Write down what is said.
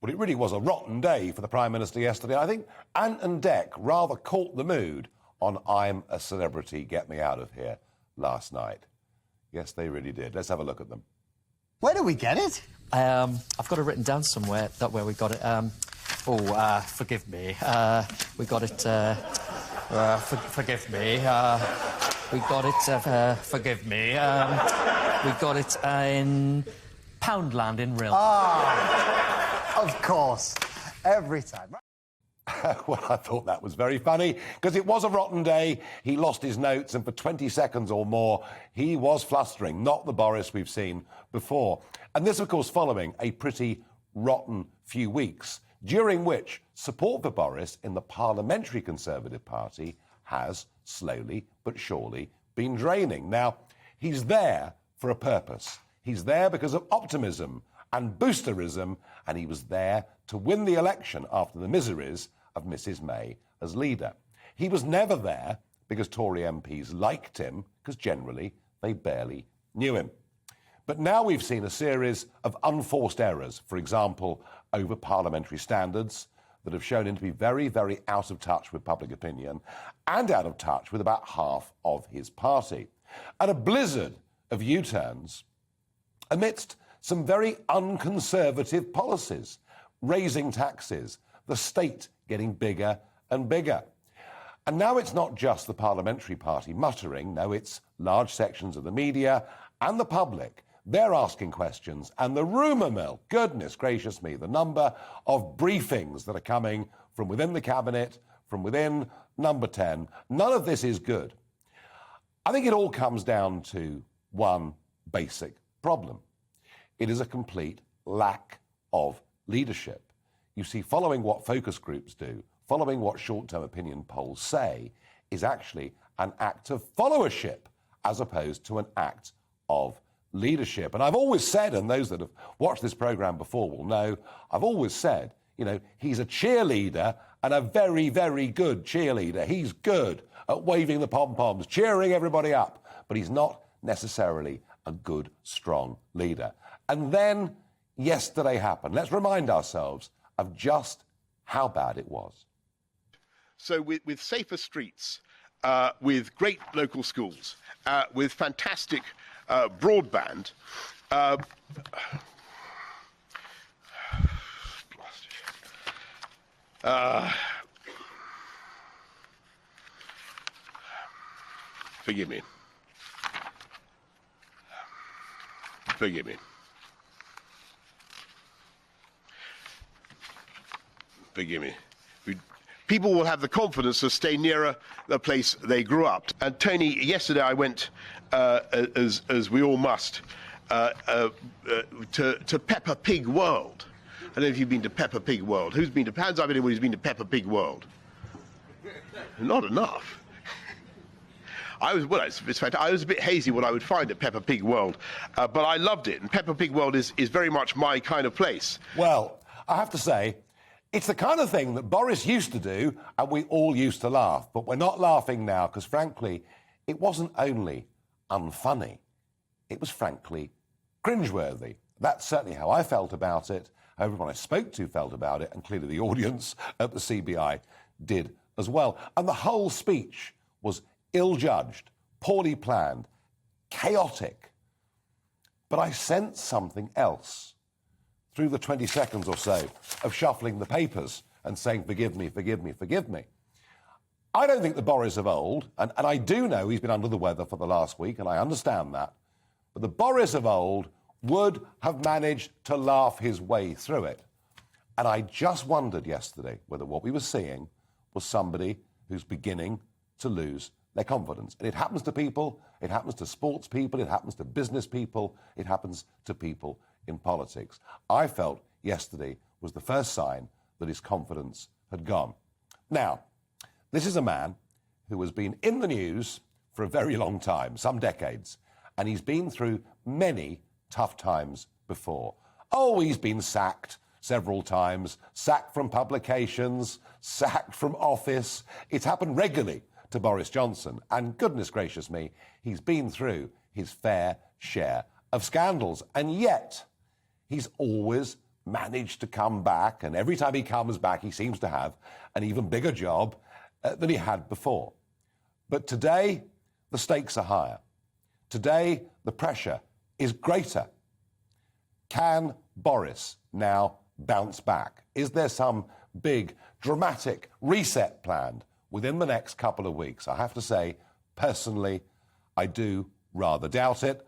Well, it really was a rotten day for the Prime Minister yesterday. I think Ant and Dec rather caught the mood on I'm a Celebrity, Get Me Out of Here last night. Yes, they really did. Let's have a look at them. Where did we get it? I've got it written down somewhere, that where we got it. Forgive me. We got it, forgive me. We got it, forgive me. We got it in Poundland in Rhyl. Of course. Every time. Well, I thought that was very funny, because it was a rotten day. He lost his notes, and for 20 seconds or more, he was flustering, not the Boris we've seen before. And this, of course, following a pretty rotten few weeks, during which support for Boris in the Parliamentary Conservative Party has slowly but surely been draining. Now, he's there for a purpose. He's there because of optimism and boosterism, and he was there to win the election after the miseries of Mrs May as leader. He was never there because Tory MPs liked him, because generally they barely knew him. But now we've seen a series of unforced errors, for example, over parliamentary standards, that have shown him to be very, very out of touch with public opinion and out of touch with about half of his party. And a blizzard of U-turns amidst some very unconservative policies, raising taxes, the state getting bigger and bigger. And now it's not just the parliamentary party muttering, no, it's large sections of the media and the public. They're asking questions, and the rumour mill, goodness gracious me, the number of briefings that are coming from within the cabinet, from within Number 10, none of this is good. I think it all comes down to one basic problem. It is a complete lack of leadership. You see, following what focus groups do, following what short-term opinion polls say, is actually an act of followership as opposed to an act of leadership. And I've always said, and those that have watched this programme before will know, I've always said, you know, he's a cheerleader and a very, very good cheerleader. He's good at waving the pom-poms, cheering everybody up, but he's not necessarily a good, strong leader. And then yesterday happened. Let's remind ourselves of just how bad it was. So with safer streets, with great local schools, with fantastic broadband, forgive me. Forgive me. Forgive me. People will have the confidence to stay nearer the place they grew up. And Tony, yesterday I went, as we all must, to Peppa Pig World. I don't know if you've been to Peppa Pig World. Who's been to? Hands up anyone who's been to Peppa Pig World. Not enough. I was a bit hazy what I would find at Peppa Pig World, but I loved it. And Peppa Pig World is very much my kind of place. Well, I have to say, it's the kind of thing that Boris used to do, and we all used to laugh. But we're not laughing now, because frankly, it wasn't only unfunny, it was frankly cringeworthy. That's certainly how I felt about it, how everyone I spoke to felt about it, and clearly the audience at the CBI did as well. And the whole speech was ill-judged, poorly planned, chaotic. But I sensed something else through the 20 seconds or so of shuffling the papers and saying, forgive me, forgive me, forgive me. I don't think the Boris of old, and I do know he's been under the weather for the last week, and I understand that, but the Boris of old would have managed to laugh his way through it. And I just wondered yesterday whether what we were seeing was somebody who's beginning to lose their confidence. And it happens to people, it happens to sports people, it happens to business people, it happens to people in politics. I felt yesterday was the first sign that his confidence had gone. Now, this is a man who has been in the news for a very long time, some decades, and he's been through many tough times before. Oh, he's been sacked several times, sacked from publications, sacked from office. It's happened regularly to Boris Johnson, and goodness gracious me, he's been through his fair share of scandals, and yet he's always managed to come back, and every time he comes back, he seems to have an even bigger job than he had before. But today, the stakes are higher. Today, the pressure is greater. Can Boris now bounce back? Is there some big, dramatic reset planned within the next couple of weeks? I have to say, personally, I do rather doubt it.